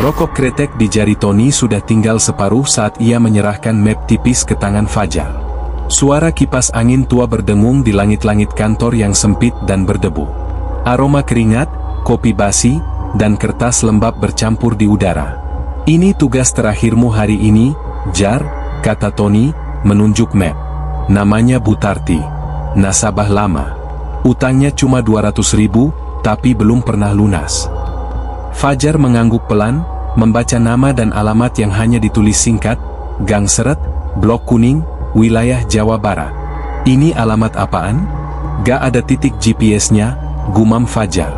Rokok kretek di jari Tony sudah tinggal separuh saat ia menyerahkan map tipis ke tangan Fajar. Suara kipas angin tua berdengung di langit-langit kantor yang sempit dan berdebu. Aroma keringat, kopi basi, dan kertas lembab bercampur di udara. "Ini tugas terakhirmu hari ini, Jar," kata Tony, menunjuk map. "Namanya Butarti. Nasabah lama. Utangnya cuma 200.000, tapi belum pernah lunas." Fajar mengangguk pelan, membaca nama dan alamat yang hanya ditulis singkat, Gang Seret, Blok Kuning, wilayah Jawa Barat. "Ini alamat apaan? Gak ada titik GPS-nya," gumam Fajar.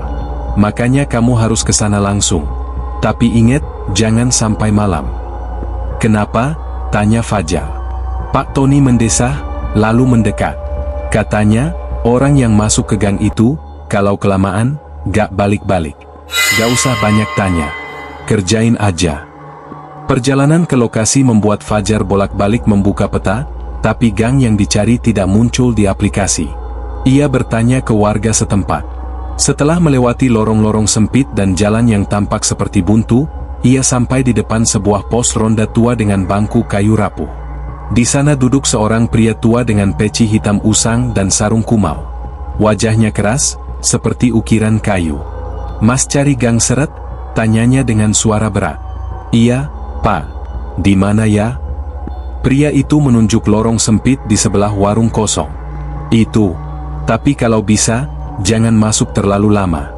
"Makanya kamu harus ke sana langsung. Tapi ingat, jangan sampai malam." "Kenapa?" tanya Fajar. Pak Tony mendesah, lalu mendekat. Katanya, orang yang masuk ke gang itu, kalau kelamaan, gak balik-balik. "Gak usah banyak tanya. Kerjain aja." Perjalanan ke lokasi membuat Fajar bolak-balik membuka peta, tapi gang yang dicari tidak muncul di aplikasi. Ia bertanya ke warga setempat. Setelah melewati lorong-lorong sempit dan jalan yang tampak seperti buntu, ia sampai di depan sebuah pos ronda tua dengan bangku kayu rapuh. Di sana duduk seorang pria tua dengan peci hitam usang dan sarung kumal. Wajahnya keras, seperti ukiran kayu. "Mas cari Gang Seret?" tanyanya dengan suara berat. "Iya, Pak. Di mana ya?" Pria itu menunjuk lorong sempit di sebelah warung kosong. "Itu. Tapi kalau bisa, jangan masuk terlalu lama.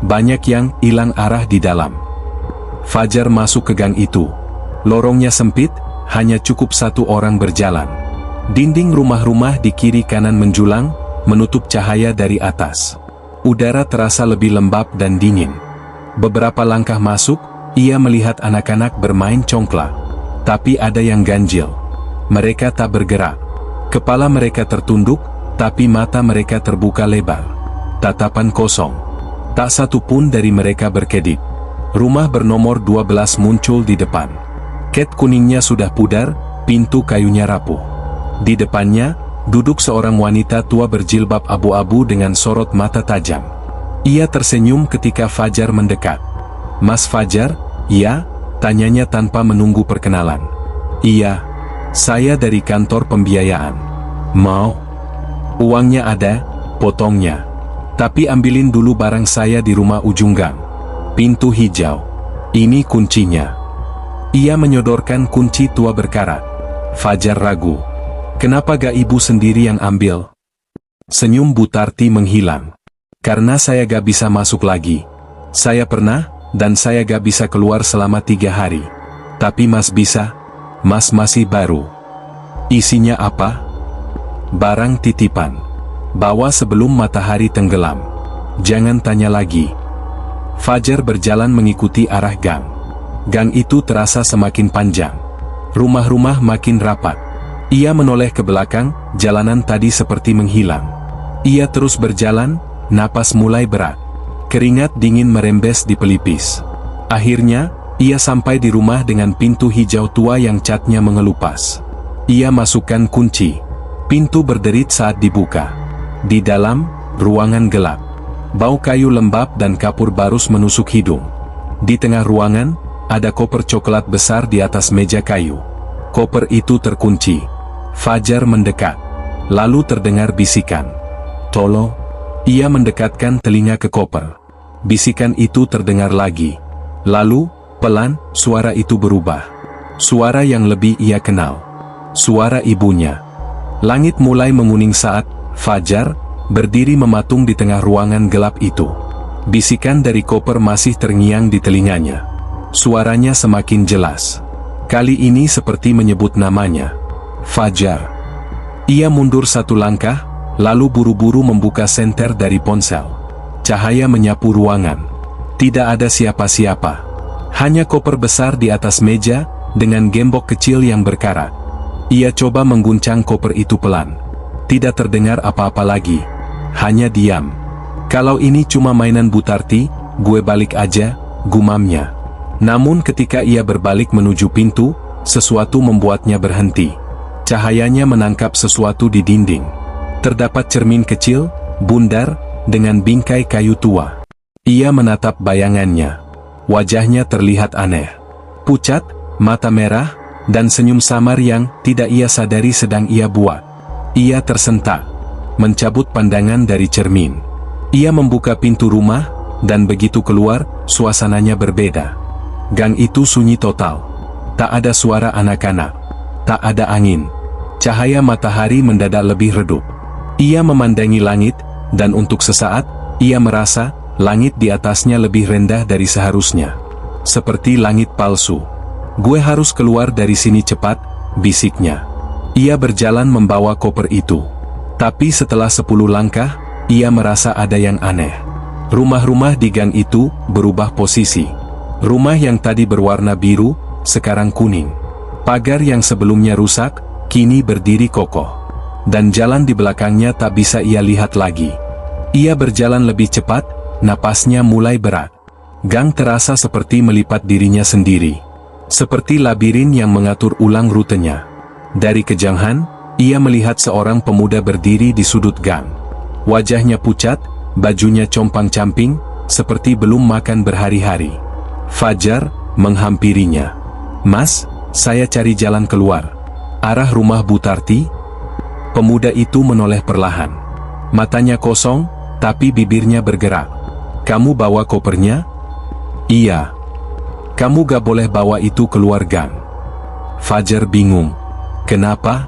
Banyak yang hilang arah di dalam." Fajar masuk ke gang itu. Lorongnya sempit, hanya cukup satu orang berjalan. Dinding rumah-rumah di kiri kanan menjulang, menutup cahaya dari atas. Udara terasa lebih lembab dan dingin. Beberapa langkah masuk, ia melihat anak-anak bermain congklak. Tapi ada yang ganjil. Mereka tak bergerak. Kepala mereka tertunduk, tapi mata mereka terbuka lebar. Tatapan kosong. Tak satu pun dari mereka berkedip. Rumah bernomor 12 muncul di depan. Cat kuningnya sudah pudar, pintu kayunya rapuh. Di depannya, duduk seorang wanita tua berjilbab abu-abu dengan sorot mata tajam. Ia tersenyum ketika Fajar mendekat. "Mas Fajar, ya?" tanyanya tanpa menunggu perkenalan. "Iya, saya dari kantor pembiayaan." "Mau?" "Uangnya ada," potongnya. "Tapi ambilin dulu barang saya di rumah ujung gang. Pintu hijau. Ini kuncinya." Ia menyodorkan kunci tua berkarat. Fajar ragu. "Kenapa gak ibu sendiri yang ambil?" Senyum Butarti menghilang. "Karena saya gak bisa masuk lagi. Saya pernah, dan saya gak bisa keluar selama 3 hari. Tapi Mas bisa. Mas masih baru." "Isinya apa?" "Barang titipan. Bawa sebelum matahari tenggelam. Jangan tanya lagi." Fajar berjalan mengikuti arah gang. Gang itu terasa semakin panjang. Rumah-rumah makin rapat. Ia menoleh ke belakang, jalanan tadi seperti menghilang. Ia terus berjalan, napas mulai berat. Keringat dingin merembes di pelipis. Akhirnya, ia sampai di rumah dengan pintu hijau tua yang catnya mengelupas. Ia masukkan kunci. Pintu berderit saat dibuka. Di dalam, ruangan gelap. Bau kayu lembab dan kapur barus menusuk hidung. Di tengah ruangan, ada koper coklat besar di atas meja kayu. Koper itu terkunci. Fajar mendekat. Lalu terdengar bisikan. "Tolong." Ia mendekatkan telinga ke koper. Bisikan itu terdengar lagi. Lalu, pelan, suara itu berubah. Suara yang lebih ia kenal. Suara ibunya. Langit mulai menguning saat Fajar berdiri mematung di tengah ruangan gelap itu. Bisikan dari koper masih terngiang di telinganya. Suaranya semakin jelas. Kali ini seperti menyebut namanya. "Fajar." Ia mundur satu langkah, lalu buru-buru membuka senter dari ponsel. Cahaya menyapu ruangan. Tidak ada siapa-siapa. Hanya koper besar di atas meja, dengan gembok kecil yang berkarat. Ia coba mengguncang koper itu pelan. Tidak terdengar apa-apa lagi. Hanya diam. "Kalau ini cuma mainan Butarti, gue balik aja," gumamnya. Namun ketika ia berbalik menuju pintu, sesuatu membuatnya berhenti. Cahayanya menangkap sesuatu di dinding. Terdapat cermin kecil, bundar, dengan bingkai kayu tua. Ia menatap bayangannya. Wajahnya terlihat aneh. Pucat, mata merah, dan senyum samar yang tidak ia sadari sedang ia buat. Ia tersentak, mencabut pandangan dari cermin. Ia membuka pintu rumah, dan begitu keluar, suasananya berbeda. Gang itu sunyi total. Tak ada suara anak-anak. Tak ada angin. Cahaya matahari mendadak lebih redup. Ia memandangi langit, dan untuk sesaat, ia merasa langit di atasnya lebih rendah dari seharusnya. Seperti langit palsu. "Gue harus keluar dari sini cepat," bisiknya. Ia berjalan membawa koper itu. Tapi setelah 10 langkah, ia merasa ada yang aneh. Rumah-rumah di gang itu berubah posisi. Rumah yang tadi berwarna biru, sekarang kuning. Pagar yang sebelumnya rusak, kini berdiri kokoh. Dan jalan di belakangnya tak bisa ia lihat lagi. Ia berjalan lebih cepat, napasnya mulai berat. Gang terasa seperti melipat dirinya sendiri. Seperti labirin yang mengatur ulang rutenya. Dari kejauhan, ia melihat seorang pemuda berdiri di sudut gang. Wajahnya pucat, bajunya compang-camping, seperti belum makan berhari-hari. Fajar menghampirinya. "Mas, saya cari jalan keluar. Arah rumah Bu Tarti?" Pemuda itu menoleh perlahan. Matanya kosong, tapi bibirnya bergerak. "Kamu bawa kopernya?" "Iya." "Kamu gak boleh bawa itu keluar gang." Fajar bingung. "Kenapa?"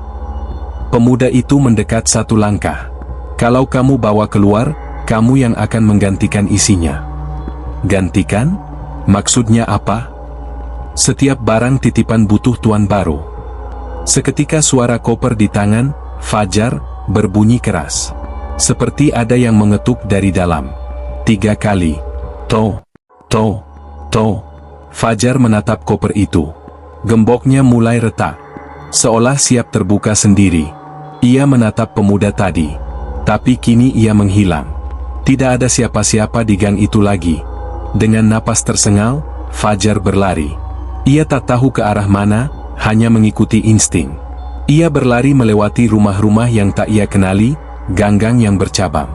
Pemuda itu mendekat 1 langkah. "Kalau kamu bawa keluar, kamu yang akan menggantikan isinya." "Gantikan? Maksudnya apa?" "Setiap barang titipan butuh tuan baru." Seketika suara koper di tangan Fajar berbunyi keras. Seperti ada yang mengetuk dari dalam. 3 kali. "To, to, to." Fajar menatap koper itu. Gemboknya mulai retak, seolah siap terbuka sendiri. Ia menatap pemuda tadi. Tapi kini ia menghilang. Tidak ada siapa-siapa di gang itu lagi. Dengan napas tersengal, Fajar berlari. Ia tak tahu ke arah mana, hanya mengikuti insting. Ia berlari melewati rumah-rumah yang tak ia kenali, gang-gang yang bercabang.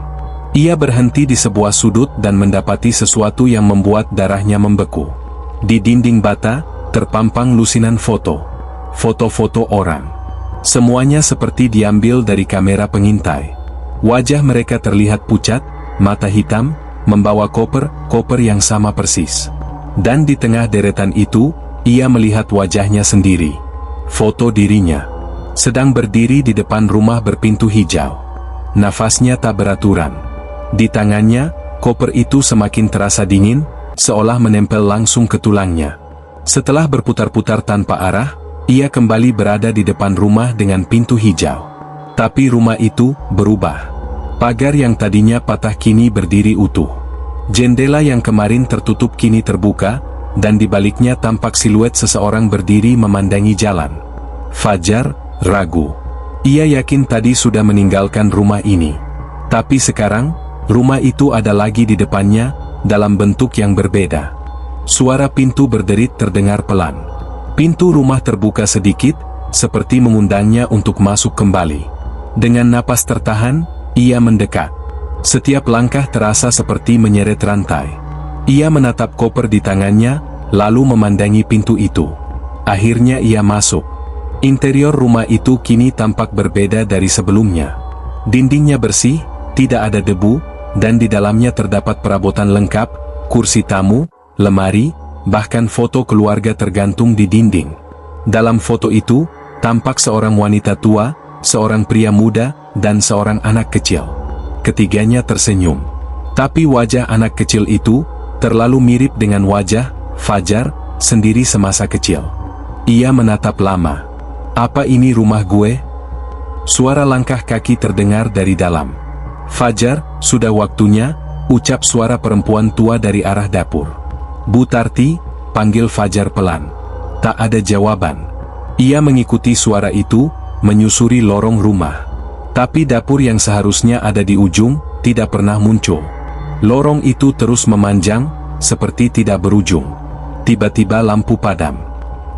Ia berhenti di sebuah sudut dan mendapati sesuatu yang membuat darahnya membeku. Di dinding bata, terpampang lusinan foto. Foto-foto orang. Semuanya seperti diambil dari kamera pengintai. Wajah mereka terlihat pucat, mata hitam, membawa koper yang sama persis. Dan di tengah deretan itu, ia melihat wajahnya sendiri. Foto dirinya. Sedang berdiri di depan rumah berpintu hijau. Nafasnya tak beraturan. Di tangannya, koper itu semakin terasa dingin, seolah menempel langsung ke tulangnya. Setelah berputar-putar tanpa arah, ia kembali berada di depan rumah dengan pintu hijau. Tapi rumah itu berubah. Pagar yang tadinya patah kini berdiri utuh. Jendela yang kemarin tertutup kini terbuka, dan di baliknya tampak siluet seseorang berdiri memandangi jalan. Fajar ragu. Ia yakin tadi sudah meninggalkan rumah ini. Tapi sekarang, rumah itu ada lagi di depannya, dalam bentuk yang berbeda. Suara pintu berderit terdengar pelan. Pintu rumah terbuka sedikit, seperti mengundangnya untuk masuk kembali. Dengan napas tertahan, ia mendekat. Setiap langkah terasa seperti menyeret rantai. Ia menatap koper di tangannya, lalu memandangi pintu itu. Akhirnya ia masuk. Interior rumah itu kini tampak berbeda dari sebelumnya. Dindingnya bersih, tidak ada debu, dan di dalamnya terdapat perabotan lengkap, kursi tamu, lemari, bahkan foto keluarga tergantung di dinding. Dalam foto itu, tampak seorang wanita tua, seorang pria muda, dan seorang anak kecil. Ketiganya tersenyum. Tapi wajah anak kecil itu, terlalu mirip dengan wajah Fajar sendiri semasa kecil. Ia menatap lama. "Apa ini rumah gue?" Suara langkah kaki terdengar dari dalam. "Fajar, sudah waktunya," ucap suara perempuan tua dari arah dapur. "Bu Tarti," panggil Fajar pelan. Tak ada jawaban. Ia mengikuti suara itu, menyusuri lorong rumah. Tapi dapur yang seharusnya ada di ujung, tidak pernah muncul. Lorong itu terus memanjang, seperti tidak berujung. Tiba-tiba lampu padam.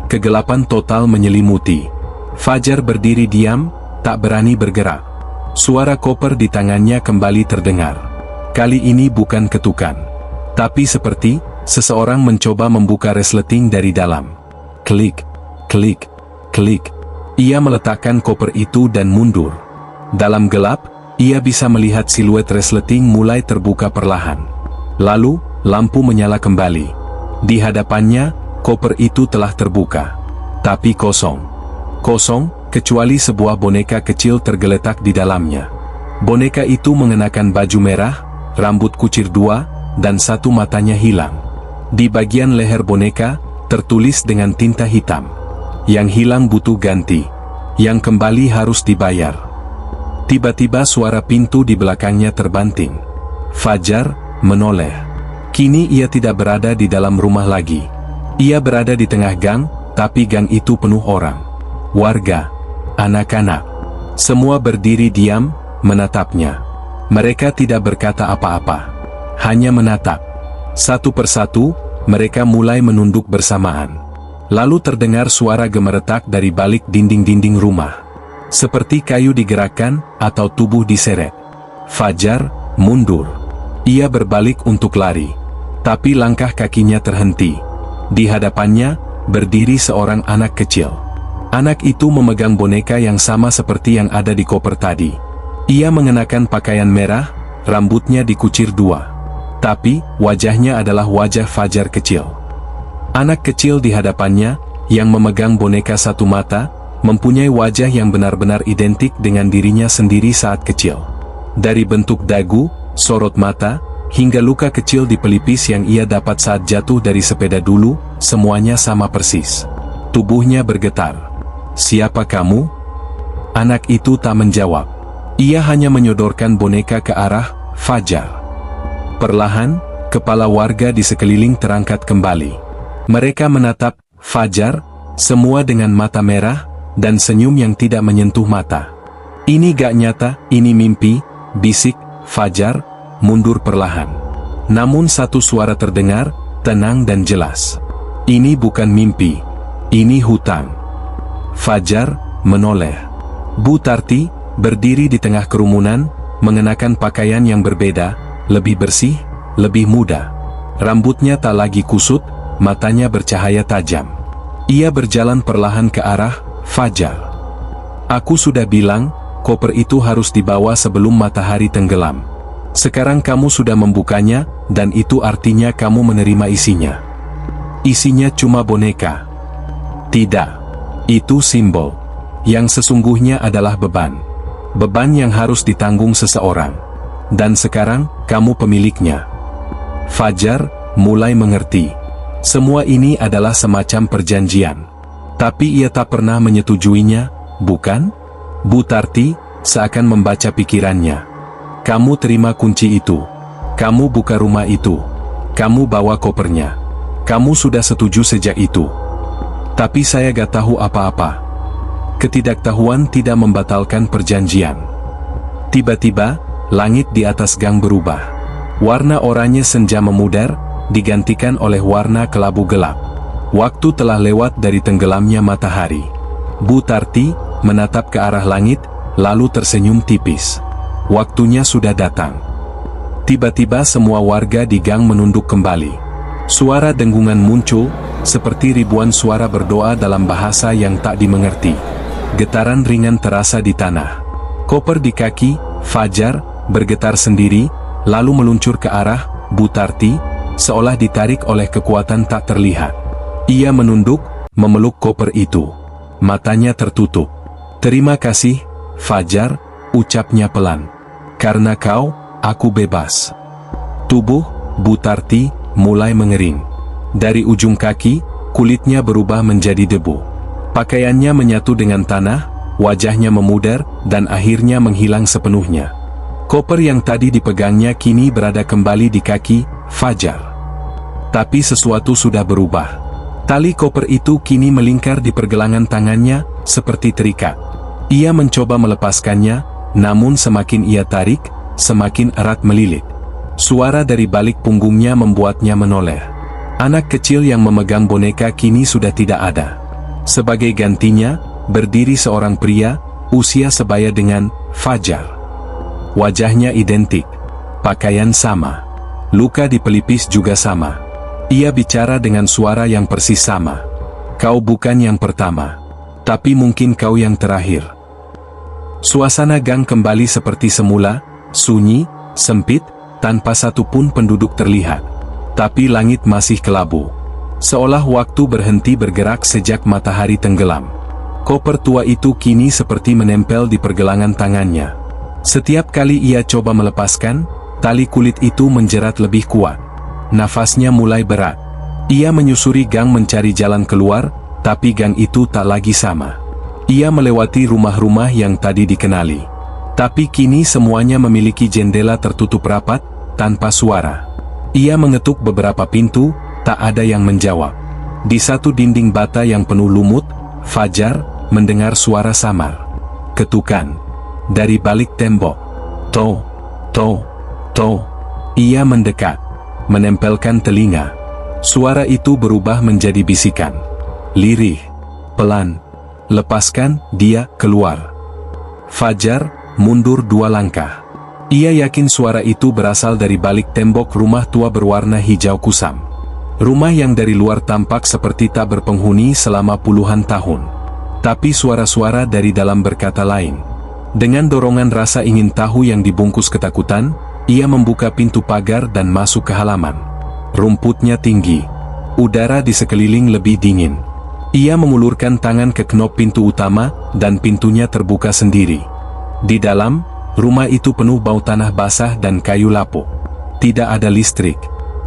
Kegelapan total menyelimuti. Fajar berdiri diam, tak berani bergerak. Suara koper di tangannya kembali terdengar. Kali ini bukan ketukan, tapi seperti Seseorang mencoba membuka resleting dari dalam. Klik, klik, klik. Ia meletakkan koper itu dan mundur. Dalam gelap, ia bisa melihat siluet resleting mulai terbuka perlahan. Lalu, lampu menyala kembali. Di hadapannya, koper itu telah terbuka. Tapi kosong. Kosong, kecuali sebuah boneka kecil tergeletak di dalamnya. Boneka itu mengenakan baju merah, rambut kucir 2, dan satu matanya hilang. Di bagian leher boneka, tertulis dengan tinta hitam. Yang hilang butuh ganti. Yang kembali harus dibayar. Tiba-tiba suara pintu di belakangnya terbanting. Fajar menoleh. Kini ia tidak berada di dalam rumah lagi. Ia berada di tengah gang, tapi gang itu penuh orang. Warga, anak-anak. Semua berdiri diam, menatapnya. Mereka tidak berkata apa-apa. Hanya menatap. Satu persatu, mereka mulai menunduk bersamaan. Lalu terdengar suara gemeretak dari balik dinding-dinding rumah. Seperti kayu digerakkan, atau tubuh diseret. Fajar mundur. Ia berbalik untuk lari. Tapi langkah kakinya terhenti. Di hadapannya, berdiri seorang anak kecil. Anak itu memegang boneka yang sama seperti yang ada di koper tadi. Ia mengenakan pakaian merah, rambutnya dikucir 2. Tapi, wajahnya adalah wajah Fajar kecil. Anak kecil di hadapannya, yang memegang boneka satu mata, mempunyai wajah yang benar-benar identik dengan dirinya sendiri saat kecil. Dari bentuk dagu, sorot mata, hingga luka kecil di pelipis yang ia dapat saat jatuh dari sepeda dulu, semuanya sama persis. Tubuhnya bergetar. "Siapa kamu?" Anak itu tak menjawab. Ia hanya menyodorkan boneka ke arah Fajar. Perlahan, kepala warga di sekeliling terangkat kembali. Mereka menatap Fajar, semua dengan mata merah, dan senyum yang tidak menyentuh mata. "Ini gak nyata, ini mimpi," bisik Fajar, mundur perlahan. Namun satu suara terdengar, tenang dan jelas. "Ini bukan mimpi. Ini hutang." Fajar menoleh. Bu Tarti, berdiri di tengah kerumunan, mengenakan pakaian yang berbeda, lebih bersih, lebih muda. Rambutnya tak lagi kusut, matanya bercahaya tajam. Ia berjalan perlahan ke arah Fajar. "Aku sudah bilang, koper itu harus dibawa sebelum matahari tenggelam. Sekarang kamu sudah membukanya, dan itu artinya kamu menerima isinya." "Isinya cuma boneka." "Tidak. Itu simbol. Yang sesungguhnya adalah beban. Beban yang harus ditanggung seseorang. Dan sekarang, kamu pemiliknya." Fajar mulai mengerti. Semua ini adalah semacam perjanjian. Tapi ia tak pernah menyetujuinya, bukan? Bu Tarti seakan membaca pikirannya. "Kamu terima kunci itu. Kamu buka rumah itu. Kamu bawa kopernya. Kamu sudah setuju sejak itu." "Tapi saya gak tahu apa-apa." Ketidaktahuan tidak membatalkan perjanjian. Tiba-tiba, langit di atas gang berubah. Warna oranye senja memudar, digantikan oleh warna kelabu gelap. Waktu telah lewat dari tenggelamnya matahari. Bu Tarti menatap ke arah langit, lalu tersenyum tipis. Waktunya sudah datang. Tiba-tiba semua warga di gang menunduk kembali. Suara dengungan muncul, seperti ribuan suara berdoa dalam bahasa yang tak dimengerti. Getaran ringan terasa di tanah. Koper di kaki Fajar bergetar sendiri, lalu meluncur ke arah Bu Tarti, seolah ditarik oleh kekuatan tak terlihat. Ia menunduk, memeluk koper itu. Matanya tertutup. "Terima kasih, Fajar," ucapnya pelan. "Karena kau, aku bebas." Tubuh Bu Tarti mulai mengering. Dari ujung kaki, kulitnya berubah menjadi debu. Pakaiannya menyatu dengan tanah, wajahnya memudar, dan akhirnya menghilang sepenuhnya. Koper yang tadi dipegangnya kini berada kembali di kaki Fajar. Tapi sesuatu sudah berubah. Tali koper itu kini melingkar di pergelangan tangannya, seperti terikat. Ia mencoba melepaskannya, namun semakin ia tarik, semakin erat melilit. Suara dari balik punggungnya membuatnya menoleh. Anak kecil yang memegang boneka kini sudah tidak ada. Sebagai gantinya, berdiri seorang pria, usia sebaya dengan Fajar. Wajahnya identik, pakaian sama, luka di pelipis juga sama. Ia bicara dengan suara yang persis sama. Kau bukan yang pertama. Tapi mungkin kau yang terakhir. Suasana gang kembali seperti semula, sunyi, sempit, tanpa satu pun penduduk terlihat. Tapi langit masih kelabu. Seolah waktu berhenti bergerak sejak matahari tenggelam. Koper tua itu kini seperti menempel di pergelangan tangannya. Setiap kali ia coba melepaskan, tali kulit itu menjerat lebih kuat. Nafasnya mulai berat. Ia menyusuri gang mencari jalan keluar, tapi gang itu tak lagi sama. Ia melewati rumah-rumah yang tadi dikenali. Tapi kini semuanya memiliki jendela tertutup rapat, tanpa suara. Ia mengetuk beberapa pintu, tak ada yang menjawab. Di satu dinding bata yang penuh lumut, Fajar mendengar suara samar. Ketukan. Dari balik tembok. To, to, to. Ia mendekat. Menempelkan telinga. Suara itu berubah menjadi bisikan. Lirih. Pelan. Lepaskan, dia keluar. Fajar mundur 2 langkah. Ia yakin suara itu berasal dari balik tembok rumah tua berwarna hijau kusam. Rumah yang dari luar tampak seperti tak berpenghuni selama puluhan tahun. Tapi suara-suara dari dalam berkata lain. Dengan dorongan rasa ingin tahu yang dibungkus ketakutan, ia membuka pintu pagar dan masuk ke halaman. Rumputnya tinggi. Udara di sekeliling lebih dingin. Ia mengulurkan tangan ke knop pintu utama, dan pintunya terbuka sendiri. Di dalam, rumah itu penuh bau tanah basah dan kayu lapuk. Tidak ada listrik.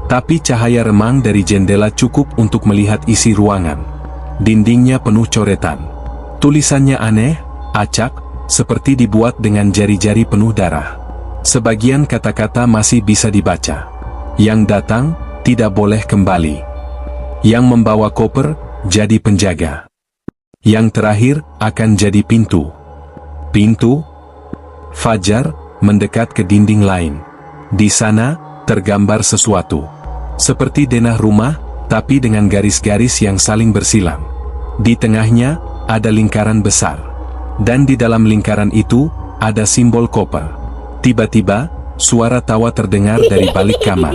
Tapi cahaya remang dari jendela cukup untuk melihat isi ruangan. Dindingnya penuh coretan. Tulisannya aneh, acak, seperti dibuat dengan jari-jari penuh darah. Sebagian kata-kata masih bisa dibaca. Yang datang, tidak boleh kembali. Yang membawa koper, jadi penjaga. Yang terakhir, akan jadi pintu. Pintu? Fajar mendekat ke dinding lain. Di sana, tergambar sesuatu. Seperti denah rumah, tapi dengan garis-garis yang saling bersilang. Di tengahnya, ada lingkaran besar. Dan di dalam lingkaran itu, ada simbol koper. Tiba-tiba, suara tawa terdengar dari balik kamar.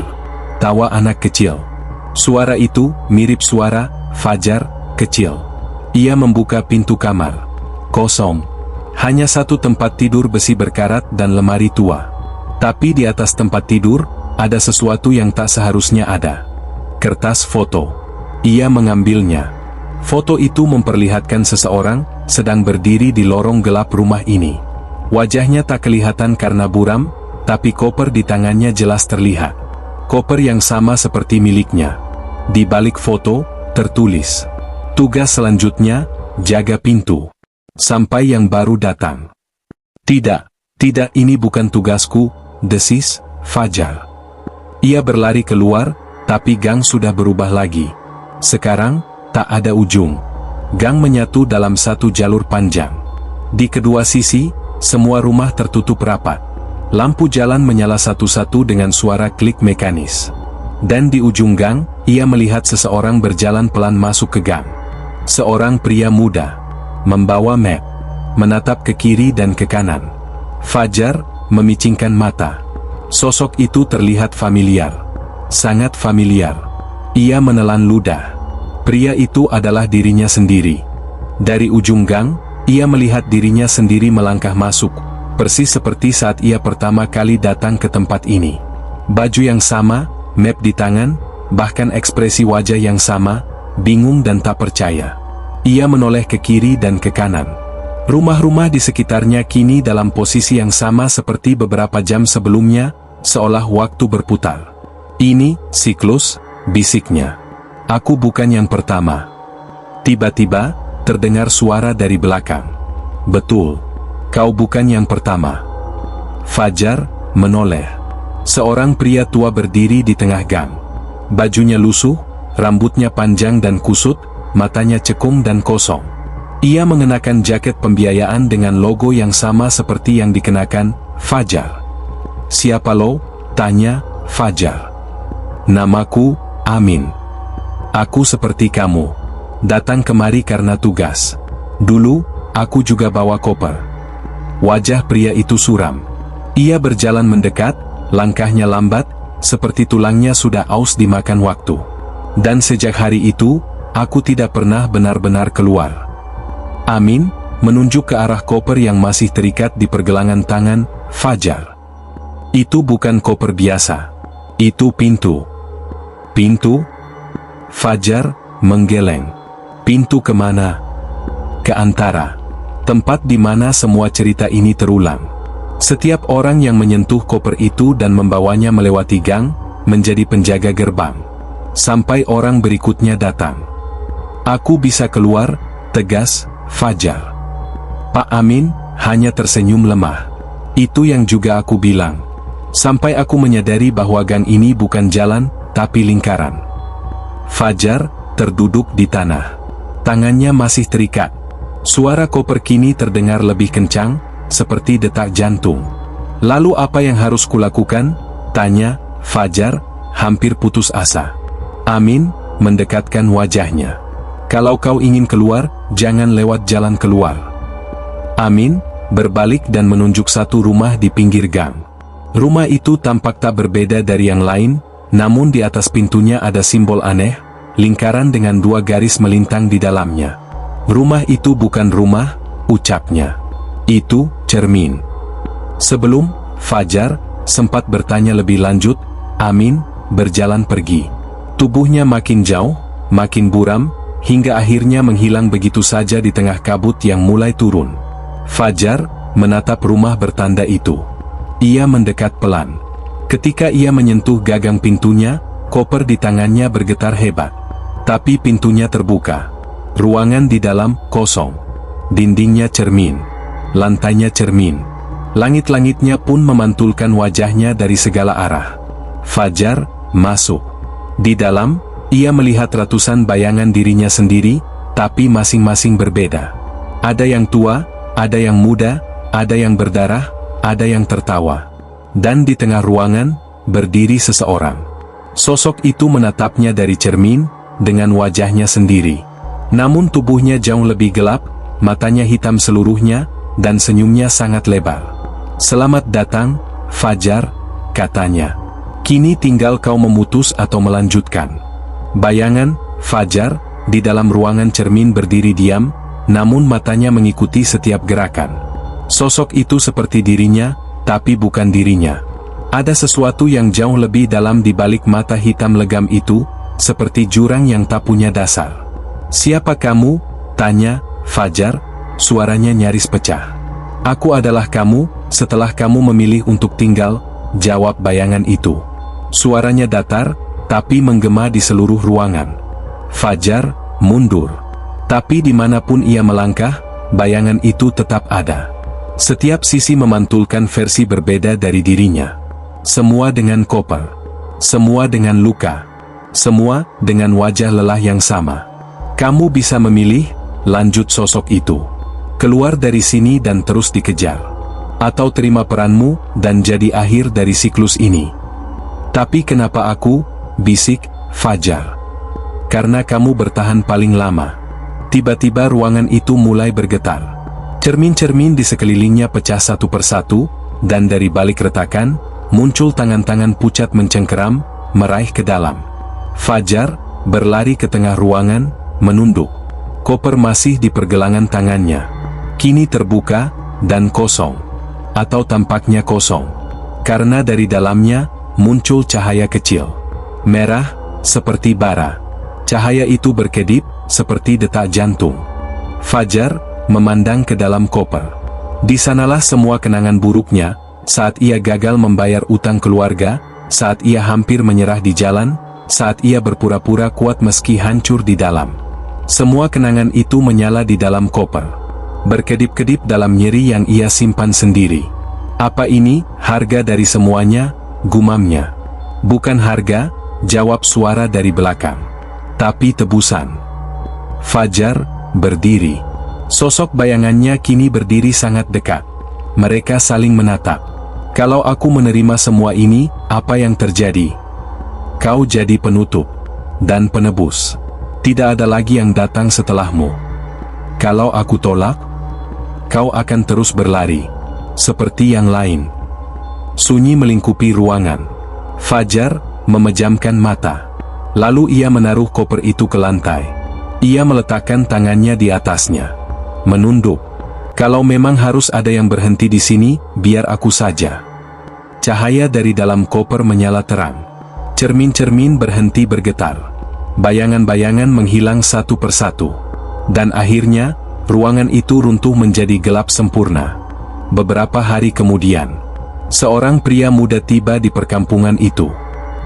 Tawa anak kecil. Suara itu mirip suara Fajar kecil. Ia membuka pintu kamar. Kosong. Hanya satu tempat tidur besi berkarat dan lemari tua. Tapi di atas tempat tidur, ada sesuatu yang tak seharusnya ada. Kertas foto. Ia mengambilnya. Foto itu memperlihatkan seseorang sedang berdiri di lorong gelap rumah ini. Wajahnya tak kelihatan karena buram, tapi koper di tangannya jelas terlihat. Koper yang sama seperti miliknya. Di balik foto, tertulis, "Tugas selanjutnya, jaga pintu. Sampai yang baru datang." Tidak, ini bukan tugasku, desis Fajar. Ia berlari keluar, tapi gang sudah berubah lagi. Sekarang, tak ada ujung. Gang menyatu dalam satu jalur panjang. Di kedua sisi, semua rumah tertutup rapat. Lampu jalan menyala satu-satu dengan suara klik mekanis. Dan di ujung gang, ia melihat seseorang berjalan pelan masuk ke gang. Seorang pria muda, membawa map, menatap ke kiri dan ke kanan. Fajar memicingkan mata. Sosok itu terlihat familiar. Sangat familiar. Ia menelan ludah. Pria itu adalah dirinya sendiri. Dari ujung gang, ia melihat dirinya sendiri melangkah masuk, persis seperti saat ia pertama kali datang ke tempat ini. Baju yang sama, map di tangan, bahkan ekspresi wajah yang sama, bingung dan tak percaya. Ia menoleh ke kiri dan ke kanan. Rumah-rumah di sekitarnya kini dalam posisi yang sama seperti beberapa jam sebelumnya, seolah waktu berputar. "Ini, siklus," bisiknya. "Aku bukan yang pertama." Tiba-tiba, terdengar suara dari belakang. "Betul. Kau bukan yang pertama." Fajar menoleh. Seorang pria tua berdiri di tengah gang. Bajunya lusuh, rambutnya panjang dan kusut, matanya cekung dan kosong. Ia mengenakan jaket pembiayaan dengan logo yang sama seperti yang dikenakan Fajar. "Siapa lo?" tanya Fajar. "Namaku Amin. Aku seperti kamu. Datang kemari karena tugas. Dulu, aku juga bawa koper." Wajah pria itu suram. Ia berjalan mendekat, langkahnya lambat, seperti tulangnya sudah aus dimakan waktu. Dan sejak hari itu, aku tidak pernah benar-benar keluar. Amin, menunjuk ke arah koper yang masih terikat di pergelangan tangan Fajar. Itu bukan koper biasa. Itu pintu. Pintu? Fajar menggeleng. Pintu kemana? Ke antara. Tempat di mana semua cerita ini terulang. Setiap orang yang menyentuh koper itu dan membawanya melewati gang, menjadi penjaga gerbang. Sampai orang berikutnya datang. Aku bisa keluar, tegas Fajar. Pak Amin hanya tersenyum lemah. Itu yang juga aku bilang. Sampai aku menyadari bahwa gang ini bukan jalan, tapi lingkaran. Fajar terduduk di tanah. Tangannya masih terikat. Suara koper kini terdengar lebih kencang, seperti detak jantung. Lalu apa yang harus kulakukan? Tanya Fajar, hampir putus asa. Amin mendekatkan wajahnya. Kalau kau ingin keluar, jangan lewat jalan keluar. Amin berbalik dan menunjuk satu rumah di pinggir gang. Rumah itu tampak tak berbeda dari yang lain, namun di atas pintunya ada simbol aneh, lingkaran dengan 2 garis melintang di dalamnya. Rumah itu bukan rumah, ucapnya. Itu cermin. Sebelum Fajar sempat bertanya lebih lanjut, Amin berjalan pergi. Tubuhnya makin jauh, makin buram, hingga akhirnya menghilang begitu saja di tengah kabut yang mulai turun. Fajar menatap rumah bertanda itu. Ia mendekat pelan. Ketika ia menyentuh gagang pintunya, koper di tangannya bergetar hebat. Tapi pintunya terbuka. Ruangan di dalam kosong. Dindingnya cermin. Lantainya cermin. Langit-langitnya pun memantulkan wajahnya dari segala arah. Fajar masuk. Di dalam, ia melihat ratusan bayangan dirinya sendiri, tapi masing-masing berbeda. Ada yang tua, ada yang muda, ada yang berdarah, ada yang tertawa. Dan di tengah ruangan, berdiri seseorang. Sosok itu menatapnya dari cermin, dengan wajahnya sendiri. Namun tubuhnya jauh lebih gelap, matanya hitam seluruhnya, dan senyumnya sangat lebar. Selamat datang, Fajar, katanya. Kini tinggal kau memutus atau melanjutkan. Bayangan, Fajar, di dalam ruangan cermin berdiri diam, namun matanya mengikuti setiap gerakan. Sosok itu seperti dirinya, tapi bukan dirinya. Ada sesuatu yang jauh lebih dalam di balik mata hitam legam itu, seperti jurang yang tak punya dasar. Siapa kamu? Tanya Fajar, suaranya nyaris pecah. Aku adalah kamu, setelah kamu memilih untuk tinggal, jawab bayangan itu. Suaranya datar, tapi menggema di seluruh ruangan. Fajar mundur. Tapi dimanapun ia melangkah, bayangan itu tetap ada. Setiap sisi memantulkan versi berbeda dari dirinya. Semua dengan koper. Semua dengan luka. Semua dengan wajah lelah yang sama. Kamu bisa memilih, lanjut sosok itu. Keluar dari sini dan terus dikejar. Atau terima peranmu, dan jadi akhir dari siklus ini. Tapi kenapa aku? Bisik Fajar. Karena kamu bertahan paling lama. Tiba-tiba ruangan itu mulai bergetar. Cermin-cermin di sekelilingnya pecah satu persatu, dan dari balik retakan, muncul tangan-tangan pucat mencengkeram, meraih ke dalam. Fajar berlari ke tengah ruangan, menunduk. Koper masih di pergelangan tangannya. Kini terbuka, dan kosong. Atau tampaknya kosong. Karena dari dalamnya, muncul cahaya kecil. Merah, seperti bara. Cahaya itu berkedip, seperti detak jantung. Fajar memandang ke dalam koper. Di sanalah semua kenangan buruknya, saat ia gagal membayar utang keluarga, saat ia hampir menyerah di jalan, saat ia berpura-pura kuat meski hancur di dalam. Semua kenangan itu menyala di dalam koper. Berkedip-kedip dalam nyeri yang ia simpan sendiri. Apa ini, harga dari semuanya? Gumamnya. Bukan harga, jawab suara dari belakang. Tapi tebusan. Fajar berdiri. Sosok bayangannya kini berdiri sangat dekat. Mereka saling menatap. Kalau aku menerima semua ini, apa yang terjadi? Kau jadi penutup dan penebus. Tidak ada lagi yang datang setelahmu. Kalau aku tolak, kau akan terus berlari, seperti yang lain. Sunyi melingkupi ruangan. Fajar memejamkan mata. Lalu ia menaruh koper itu ke lantai. Ia meletakkan tangannya di atasnya. Menunduk. Kalau memang harus ada yang berhenti di sini, biar aku saja. Cahaya dari dalam koper menyala terang. Cermin-cermin berhenti bergetar. Bayangan-bayangan menghilang satu persatu. Dan akhirnya, ruangan itu runtuh menjadi gelap sempurna. Beberapa hari kemudian, seorang pria muda tiba di perkampungan itu.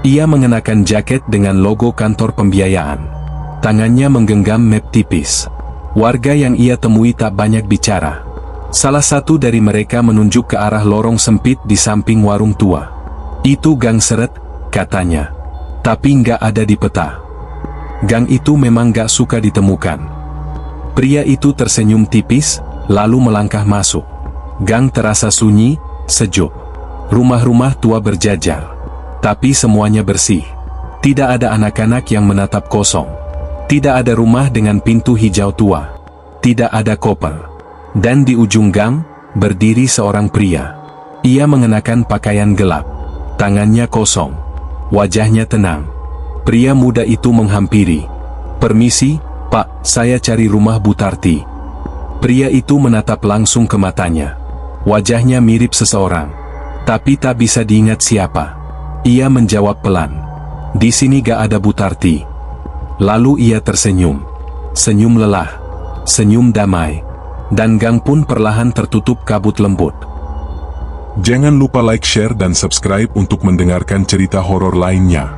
Ia mengenakan jaket dengan logo kantor pembiayaan. Tangannya menggenggam map tipis. Warga yang ia temui tak banyak bicara. Salah satu dari mereka menunjuk ke arah lorong sempit di samping warung tua. Itu gang seret, katanya. Tapi nggak ada di peta. Gang itu memang nggak suka ditemukan. Pria itu tersenyum tipis, lalu melangkah masuk. Gang terasa sunyi, sejuk. Rumah-rumah tua berjajar. Tapi semuanya bersih. Tidak ada anak-anak yang menatap kosong. Tidak ada rumah dengan pintu hijau tua. Tidak ada koper. Dan di ujung gang, berdiri seorang pria. Ia mengenakan pakaian gelap. Tangannya kosong. Wajahnya tenang. Pria muda itu menghampiri. "Permisi, Pak, saya cari rumah Butarti." Pria itu menatap langsung ke matanya. Wajahnya mirip seseorang. Tapi tak bisa diingat siapa. Ia menjawab pelan. "Di sini gak ada Butarti." Lalu ia tersenyum. Senyum lelah. Senyum damai. Dan gang pun perlahan tertutup kabut lembut. Jangan lupa like, share, dan subscribe untuk mendengarkan cerita horor lainnya.